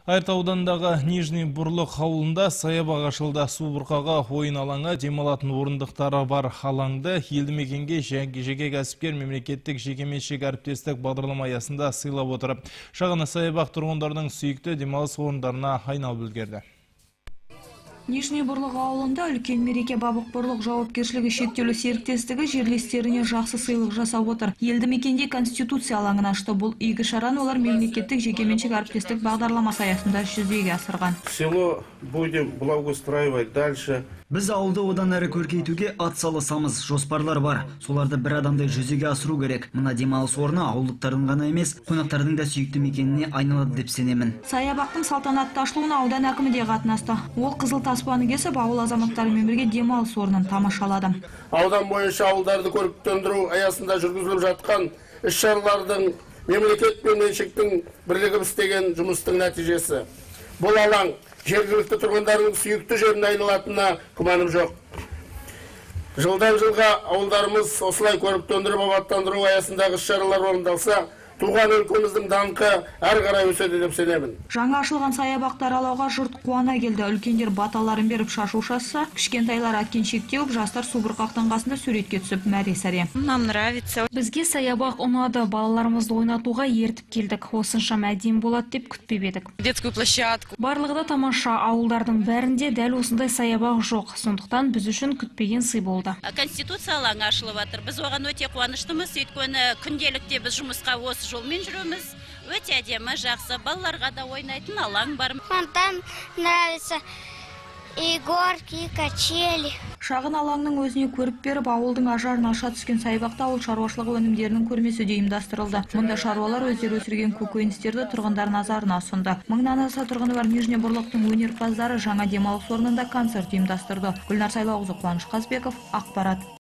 Айыртау ауданындағы Нижний Бурлық ауылында саябақ ашылды. Су бұрқаға ойын алаңы, демалатын орындықтары бар алаңды елді мекенге жеке кәсіпкер мемлекеттік жекеменшік әріптестік бағдарлама аясында сыйлап отыр. Шағын саябақ тұрғындардың сүйікті демалыс орындарына айналып үлгерді. Нижний Бурлық ауылында үлкен мереке Бабық Бурлық жауапкершілігі шектеулі серіктестігі жерлестеріне жақсы сыйлық жасап отыр. Елді мекенде Конституция алаңын ашты. Бұл игі шараны олар мемлекеттік жекеменшік әріптестік бағдарламасы аясында жүзеге асырған. Село будем благоустраивать дальше. Біз ауылды одан әрі көркейтуге атсалысамыз, жоспарлар бар. Соларды бір адамдай жүзеге асыру керек. Мына демалыс орны ауылдықтардың ғана емес, қонақтардың да сүйікті мекеніне айналады деп сенемін. Саябақтың салтанатты ашылуына аудан әкімі де қатынасты. Ол қызыл таспаны кесіп, ауыл азаматтарымен бірге демалыс орнын тамашалады. Аудан бойынша ауылдарды көріктендіру аясында жүргізіліп жатқан іс-шаралардың мемлекет пен меншіктің бірлігіп істеген жұмыстың нәтижесі. Бұл алаң жергілікті тұрғындардың сүйікті жеріне айналатынына күмәнім жоқ. Жылдан жылға ауылдарымыз осылай көріктендіріп абаттандыру аясындағы іс-шаралар орындалса, туған өлкеміздің даңқы әрі қарай өседі деп сенемін. Жаңа ашылған саябақты аралауға жұрт қуана келді. Үлкендер баталарын беріп шашу шашса, кішкентайлар әткеншек теуіп, жастар су бұрқақтың қасында суретке түсіп мәре-сәре. Нам нравится. Бізге саябақ ұнады, балаларымызды ойнатуға ертіп келдік. Осынша мәдем болады деп күтпеп едік. Детскую площадку. Барлығы да тамаша, ауылдардың бәрінде дәл осындай саябақ жоқ. Сондықтан біз үшін күтпеген сый болды. Конституция алаңы ашылып жатыр. Біз оған өте қуаныштымыз. Өйткені күнделікте біз жұмысқа осы жолмен жүреміз. Өте әдемі, жақсы, балаларға да ойнайтын алаң бар. Там нравится и горки, и качели. Шағын алаңның өзіне көріп беріп, ауылдың ажарын аша түскен саябақта ауыл шаруашылығы өнімдерінің көрмесі де ұйымдастырылды. Мұнда шаруалар өздері өсірген көкөністерді тұрғындар назарына ұсынды. Мыңнан аса тұрғыны бар Нижний Бурлықтың өнерпаздары жаңа демалыс орнында концерт ұйымдастырды. Гүлнар Сайлауқызы, Қуаныш Қазбеков, ақпарат.